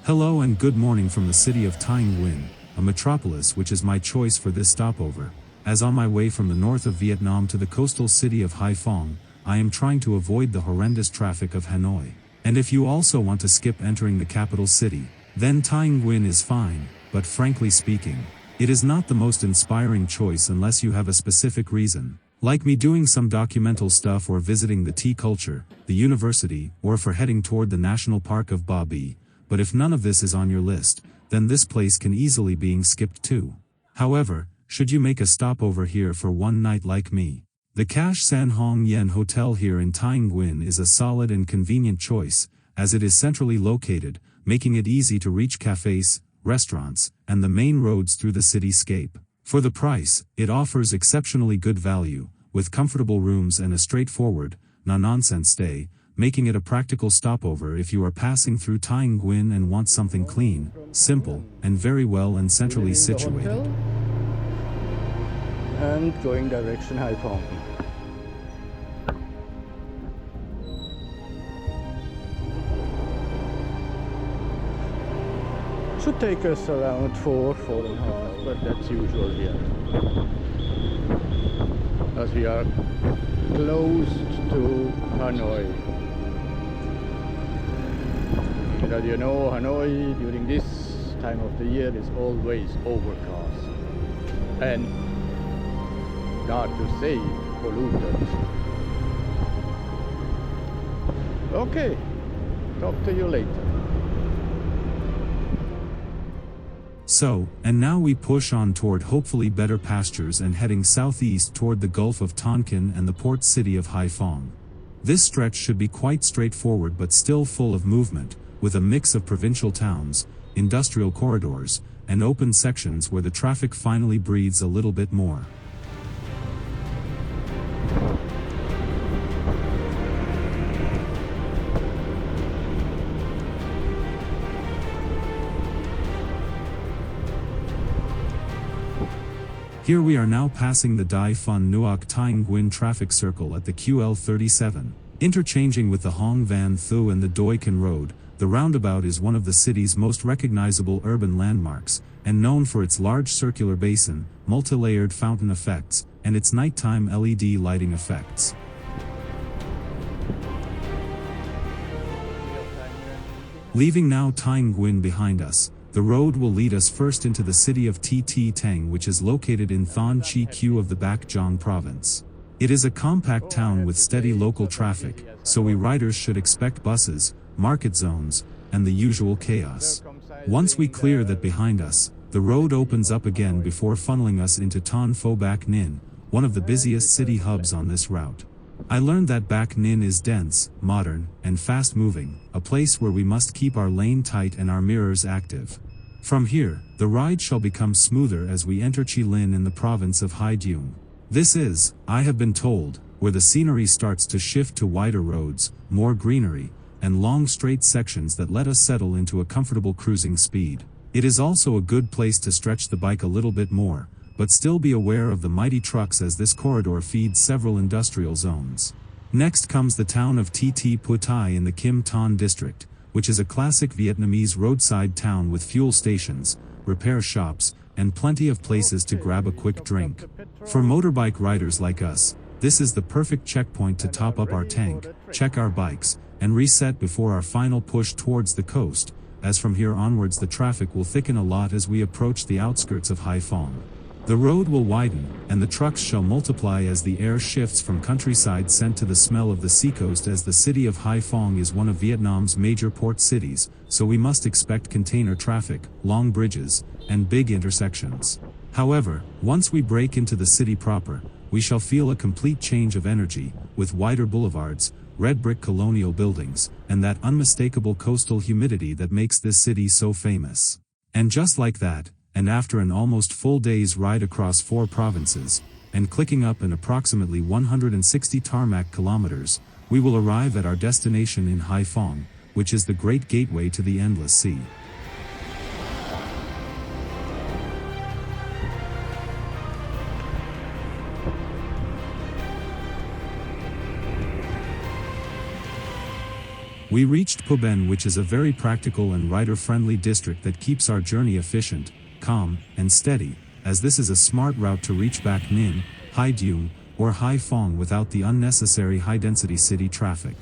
Hello and good morning from the city of Thái Nguyên, a metropolis which is my choice for this stopover, as on my way from the north of Vietnam to the coastal city of Haiphong, I am trying to avoid the horrendous traffic of Hanoi. And if you also want to skip entering the capital city, then Thái Nguyên is fine, but frankly speaking, it is not the most inspiring choice unless you have a specific reason, like me doing some documental stuff or visiting the tea culture, the university, or for heading toward the national park of Ba Bì. But if none of this is on your list, then this place can easily being skipped too. However, should you make a stopover here for one night like me, the Cash San Hong Yen Hotel here in Thái Nguyên is a solid and convenient choice, as it is centrally located, making it easy to reach cafes, restaurants, and the main roads through the cityscape. For the price, it offers exceptionally good value, with comfortable rooms and a straightforward, no-nonsense stay, making it a practical stopover if you are passing through Thái Nguyên and want something clean, simple, and very well and centrally situated. And going direction Haiphong. Should take us around 4.5 hours, but that's usual here. As we are close to Hanoi. But you know, Hanoi during this time of the year is always overcast and, not to say, polluted. Okay, talk to you later. So, and now we push on toward hopefully better pastures and heading southeast toward the Gulf of Tonkin and the port city of Haiphong. This stretch should be quite straightforward but still full of movement, with a mix of provincial towns, industrial corridors, and open sections where the traffic finally breathes a little bit more. Here we are now passing the Dai Phun Nuoc Thái Nguyên traffic circle at the QL37, interchanging with the Hong Van Thu and the Doi Can Road. The roundabout is one of the city's most recognizable urban landmarks, and known for its large circular basin, multi-layered fountain effects, and its nighttime LED lighting effects. Leaving now Thái Nguyên behind us, the road will lead us first into the city of Tt Tang, which is located in Thon Chi Q of the Bac Giang province. It is a compact town with steady local traffic, so we riders should expect buses, market zones, and the usual chaos. Once we clear that behind us, the road opens up again before funneling us into Ton Pho Bac Ninh, one of the busiest city hubs on this route. I learned that Bac Ninh is dense, modern, and fast-moving, a place where we must keep our lane tight and our mirrors active. From here, the ride shall become smoother as we enter Chi Linh in the province of Hải Dương. This is, I have been told, where the scenery starts to shift to wider roads, more greenery, and long straight sections that let us settle into a comfortable cruising speed. It is also a good place to stretch the bike a little bit more, but still be aware of the mighty trucks as this corridor feeds several industrial zones. Next comes the town of Tt Pu Thai in the Kim Ton district, which is a classic Vietnamese roadside town with fuel stations, repair shops, and plenty of places to grab a quick drink. For motorbike riders like us, this is the perfect checkpoint to top up our tank, check our bikes, and reset before our final push towards the coast, as from here onwards the traffic will thicken a lot as we approach the outskirts of Haiphong. The road will widen, and the trucks shall multiply as the air shifts from countryside scent to the smell of the seacoast, as the city of Haiphong is one of Vietnam's major port cities, so we must expect container traffic, long bridges, and big intersections. However, once we break into the city proper, we shall feel a complete change of energy, with wider boulevards, red brick colonial buildings, and that unmistakable coastal humidity that makes this city so famous. And just like that, and after an almost full day's ride across 4 provinces, and clicking up in approximately 160 tarmac kilometers, we will arrive at our destination in Haiphong, which is the great gateway to the endless sea. We reached Phu Ben, which is a very practical and rider-friendly district that keeps our journey efficient, calm, and steady, as this is a smart route to reach Bắc Ninh, Hải Dương, or Hải Phòng without the unnecessary high-density city traffic.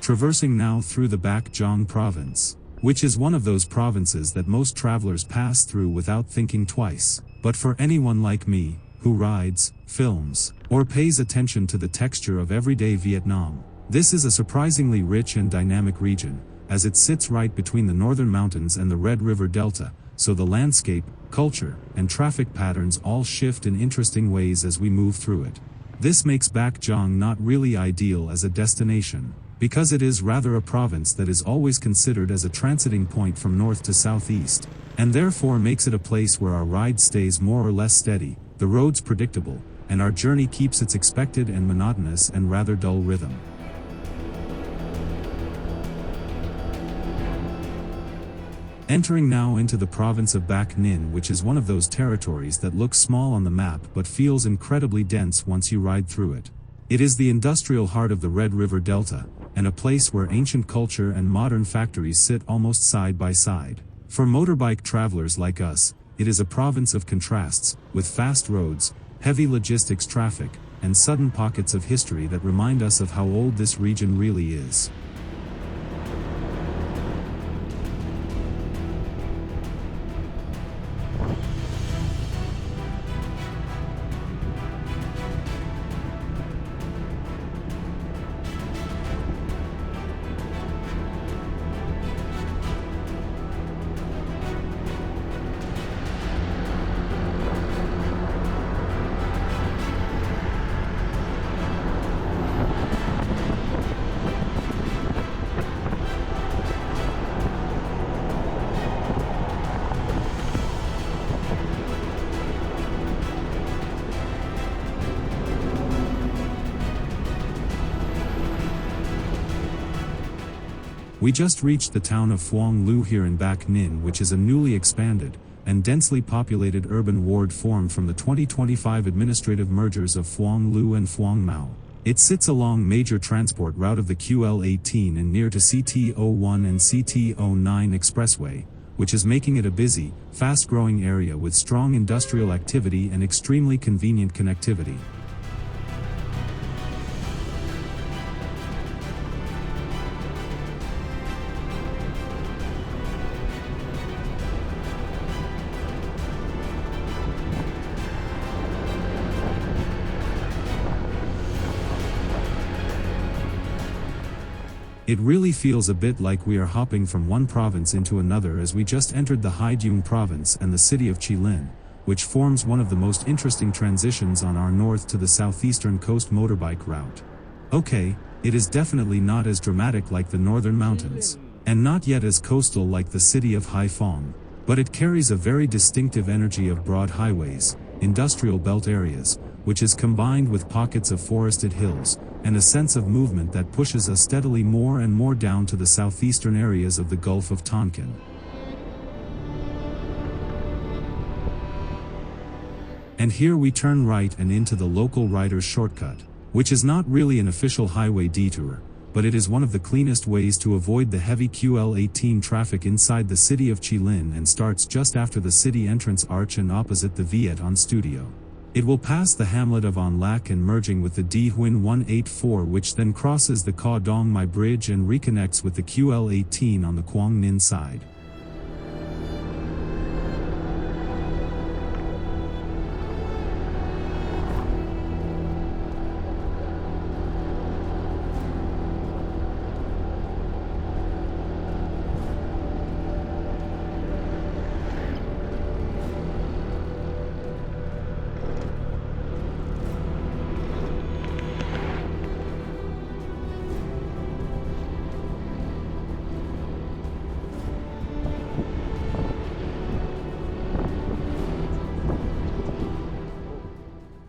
Traversing now through the Bắc Giang province, which is one of those provinces that most travelers pass through without thinking twice. But for anyone like me, who rides, films, or pays attention to the texture of everyday Vietnam, this is a surprisingly rich and dynamic region, as it sits right between the northern mountains and the Red River Delta, so the landscape, culture, and traffic patterns all shift in interesting ways as we move through it. This makes Bắc Giang not really ideal as a destination, because it is rather a province that is always considered as a transiting point from north to southeast, and therefore makes it a place where our ride stays more or less steady, the roads predictable, and our journey keeps its expected and monotonous and rather dull rhythm. Entering now into the province of Bắc Ninh, which is one of those territories that looks small on the map but feels incredibly dense once you ride through it. It is the industrial heart of the Red River Delta, and a place where ancient culture and modern factories sit almost side by side. For motorbike travelers like us, it is a province of contrasts, with fast roads, heavy logistics traffic, and sudden pockets of history that remind us of how old this region really is. We just reached the town of Phuong Lieu here in Bắc Ninh, which is a newly expanded and densely populated urban ward formed from the 2025 administrative mergers of Phuong Lieu and Phuong Mao. It sits along major transport route of the QL18 and near to CT01 and CT09 expressway, which is making it a busy, fast-growing area with strong industrial activity and extremely convenient connectivity. It really feels a bit like we are hopping from one province into another as we just entered the Hải Dương province and the city of Linh, which forms one of the most interesting transitions on our north to the southeastern coast motorbike route. Okay, it is definitely not as dramatic like the northern mountains, and not yet as coastal like the city of Hải Phòng, but it carries a very distinctive energy of broad highways, industrial belt areas, which is combined with pockets of forested hills, and a sense of movement that pushes us steadily more and more down to the southeastern areas of the Gulf of Tonkin. And here we turn right and into the local rider's shortcut, which is not really an official highway detour, but it is one of the cleanest ways to avoid the heavy QL18 traffic inside the city of Linh and starts just after the city entrance arch and opposite the Vảo studio. It will pass the hamlet of An Lac and merging with the D Huynh 184, which then crosses the Ca Dong Mai Bridge and reconnects with the QL18 on the Quang Ninh side.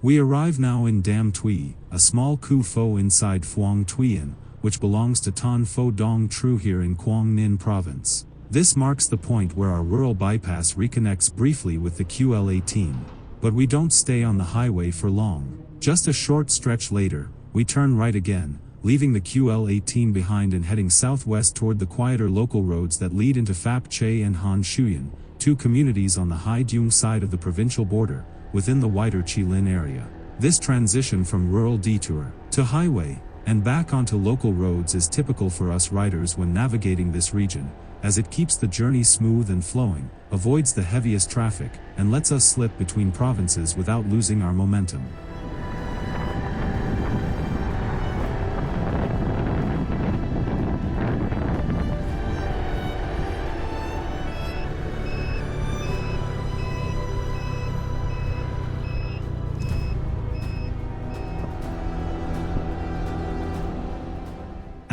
We arrive now in Dam Thuy, a small khu pho inside Phuong Thuyen, which belongs to Ton Pho Dong Tru here in Quang Ninh province. This marks the point where our rural bypass reconnects briefly with the QL18. But we don't stay on the highway for long. Just a short stretch later, we turn right again, leaving the QL18 behind and heading southwest toward the quieter local roads that lead into Phap Che and Han Shuyan, two communities on the Hai Duong side of the provincial border, within the wider Chi Lin area. This transition from rural detour to highway and back onto local roads is typical for us riders when navigating this region, as it keeps the journey smooth and flowing, avoids the heaviest traffic, and lets us slip between provinces without losing our momentum.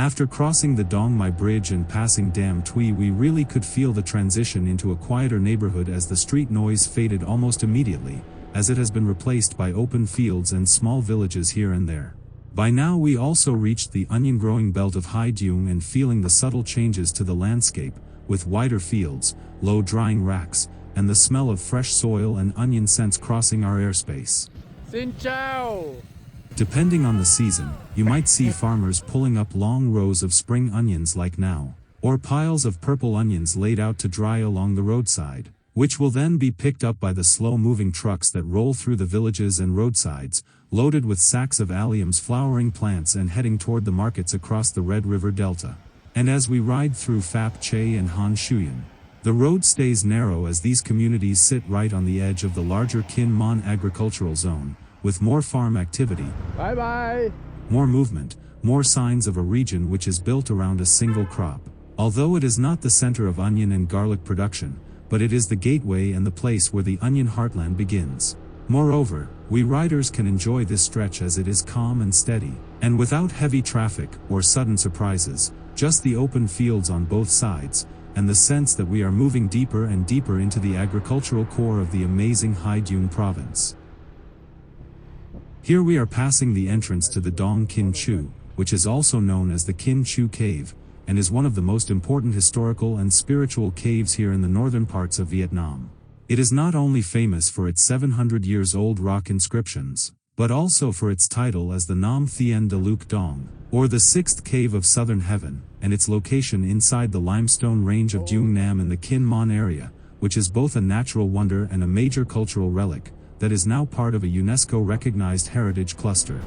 After crossing the Dong Mai Bridge and passing Dam Thuy, we really could feel the transition into a quieter neighborhood as the street noise faded almost immediately, as it has been replaced by open fields and small villages here and there. By now we also reached the onion-growing belt of Hai Duong and feeling the subtle changes to the landscape, with wider fields, low drying racks, and the smell of fresh soil and onion scents crossing our airspace. Xin chào! Depending on the season, you might see farmers pulling up long rows of spring onions like now, or piles of purple onions laid out to dry along the roadside, which will then be picked up by the slow-moving trucks that roll through the villages and roadsides, loaded with sacks of allium's flowering plants and heading toward the markets across the Red River Delta. And as we ride through Phap Che and Han Shuyan, the road stays narrow as these communities sit right on the edge of the larger Kin Mon agricultural zone, with more farm activity, Bye-bye! more movement, more signs of a region which is built around a single crop. Although it is not the center of onion and garlic production, but it is the gateway and the place where the onion heartland begins. Moreover, we riders can enjoy this stretch as it is calm and steady, and without heavy traffic or sudden surprises, just the open fields on both sides, and the sense that we are moving deeper and deeper into the agricultural core of the amazing Hai Duong province. Here we are passing the entrance to the Dong Kin Chu, which is also known as the Kính Chủ Cave, and is one of the most important historical and spiritual caves here in the northern parts of Vietnam. It is not only famous for its 700 years old rock inscriptions, but also for its title as the Nam Thien de Luc Dong, or the sixth cave of southern heaven, and its location inside the limestone range of Duong Nam in the Kin Mon area, which is both a natural wonder and a major cultural relic, that is now part of a UNESCO-recognized heritage cluster.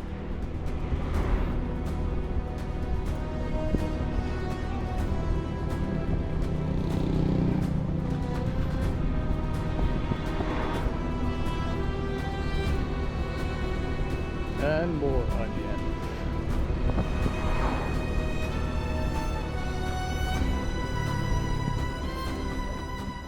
And more onion.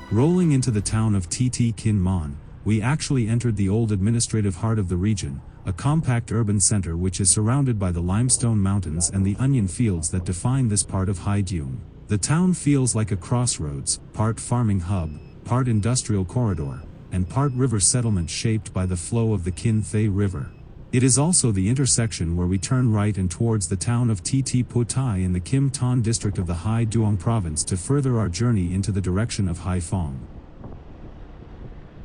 Rolling into the town of Tt Kin Mon, we actually entered the old administrative heart of the region, a compact urban center which is surrounded by the limestone mountains and the onion fields that define this part of Hai Duong. The town feels like a crossroads, part farming hub, part industrial corridor, and part river settlement shaped by the flow of the Kin Thay River. It is also the intersection where we turn right and towards the town of Tt Po Tai in the Kim Ton district of the Hai Duong province to further our journey into the direction of Hai Phong.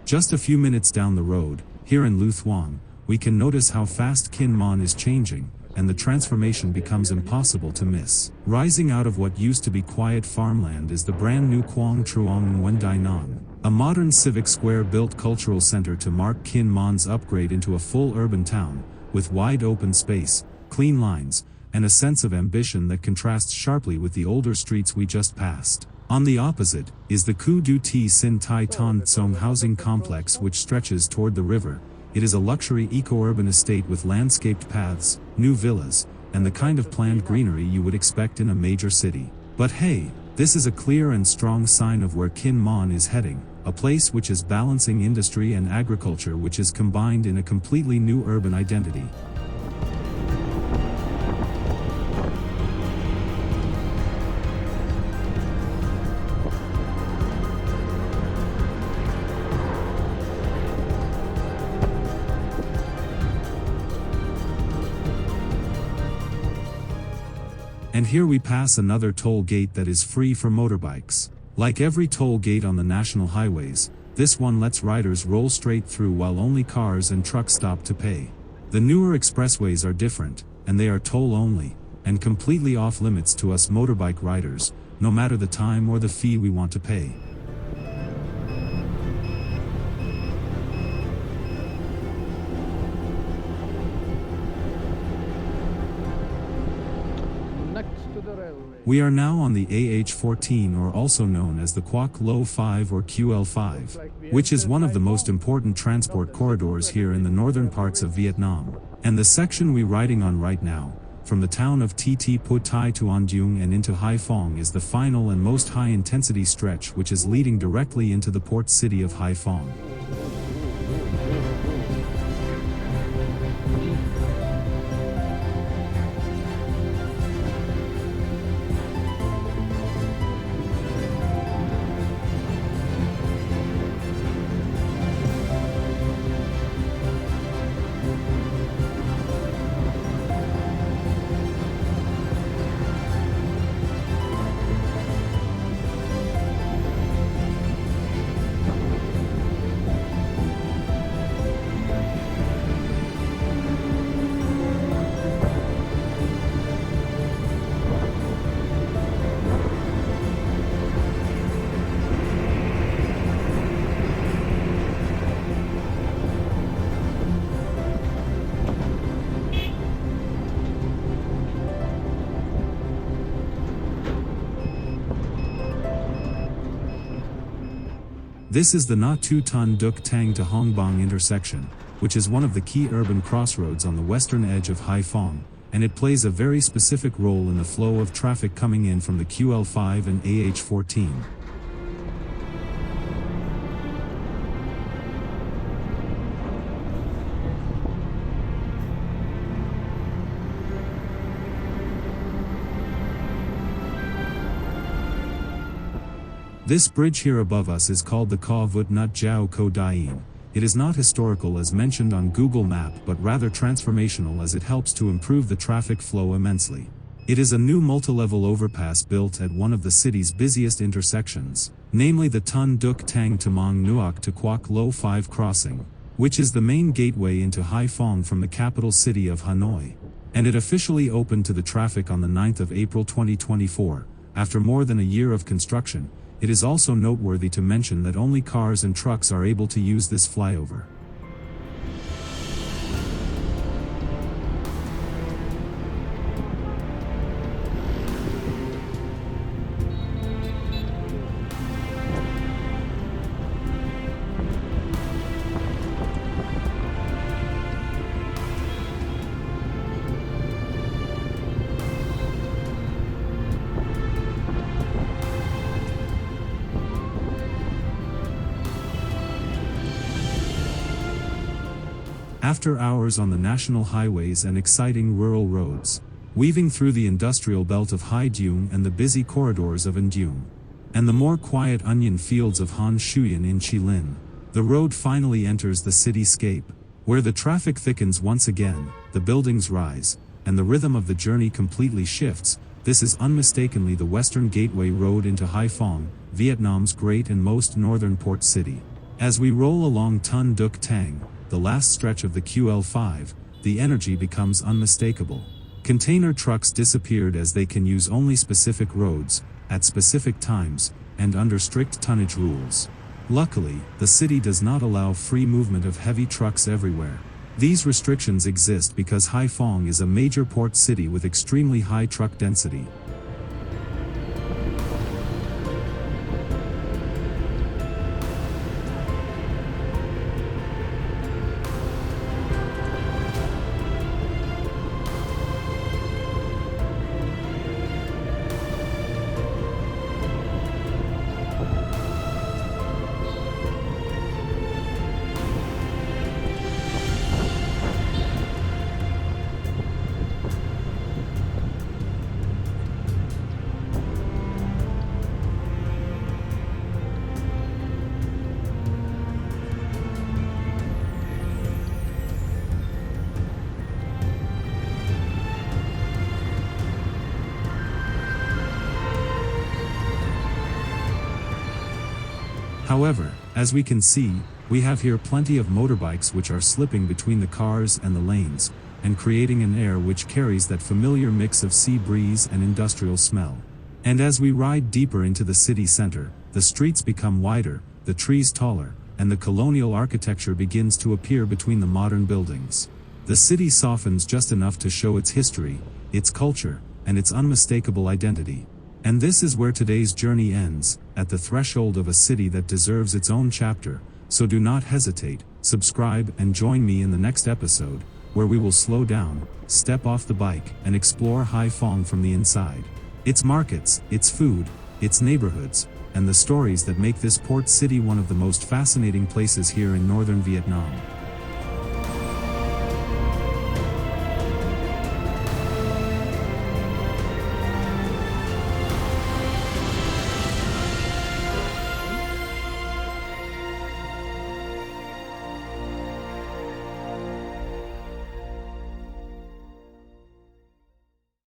Just a few minutes down the road, here in Lieu Thuong, we can notice how fast Kin Mon is changing, and the transformation becomes impossible to miss. Rising out of what used to be quiet farmland is the brand new Quang Truong Nguyen Dai Nang, a modern civic square-built cultural center to mark Kin Mon's upgrade into a full urban town, with wide open space, clean lines, and a sense of ambition that contrasts sharply with the older streets we just passed. On the opposite, is the Khu Du Ti Sin Tai Ton Tsong housing complex which stretches toward the river. It is a luxury eco-urban estate with landscaped paths, new villas, and the kind of planned greenery you would expect in a major city. But hey, this is a clear and strong sign of where Kin Mon is heading, a place which is balancing industry and agriculture which is combined in a completely new urban identity. And here we pass another toll gate that is free for motorbikes. Like every toll gate on the national highways, this one lets riders roll straight through while only cars and trucks stop to pay. The newer expressways are different, and they are toll only, and completely off limits to us motorbike riders, no matter the time or the fee we want to pay. We are now on the AH14, or also known as the Quoc Lo 5 or QL5, which is one of the most important transport corridors here in the northern parts of Vietnam. And the section we're riding on right now, from the town of Tt Po Tai to An Duong and into Hải Phòng, is the final and most high-intensity stretch, which is leading directly into the port city of Hải Phòng. This is the Na Tu Ton Duc Tang to Hong Bang intersection, which is one of the key urban crossroads on the western edge of Hải Phòng, and it plays a very specific role in the flow of traffic coming in from the QL5 and AH14. This bridge here above us is called the To Avoid Hanoi. It is not historical as mentioned on Google Map, but rather transformational as it helps to improve the traffic flow immensely. It is a new multi-level overpass built at one of the city's busiest intersections, namely the Ton Duc Tang to Mong Nuoc to Quoc Lo 5 crossing, which is the main gateway into Hải Phòng from the capital city of Hanoi. And it officially opened to the traffic on the 9th of April 2024, after more than a year of construction. It is also noteworthy to mention that only cars and trucks are able to use this flyover. After hours on the national highways and exciting rural roads, weaving through the industrial belt of Hải Dương and the busy corridors of An Duong, and the more quiet onion fields of Han Shuyan in Chi Linh, the road finally enters the cityscape, where the traffic thickens once again, the buildings rise, and the rhythm of the journey completely shifts. This is unmistakably the Western Gateway Road into Hải Phòng, Vietnam's great and most northern port city. As we roll along Ton Duc Tang, the last stretch of the QL5, the energy becomes unmistakable. Container trucks disappeared as they can use only specific roads, at specific times, and under strict tonnage rules. Luckily, the city does not allow free movement of heavy trucks everywhere. These restrictions exist because Hải Phòng is a major port city with extremely high truck density. However, as we can see, we have here plenty of motorbikes which are slipping between the cars and the lanes, and creating an air which carries that familiar mix of sea breeze and industrial smell. And as we ride deeper into the city center, the streets become wider, the trees taller, and the colonial architecture begins to appear between the modern buildings. The city softens just enough to show its history, its culture, and its unmistakable identity. And this is where today's journey ends, at the threshold of a city that deserves its own chapter. So do not hesitate, subscribe and join me in the next episode, where we will slow down, step off the bike, and explore Haiphong from the inside. Its markets, its food, its neighborhoods, and the stories that make this port city one of the most fascinating places here in northern Vietnam.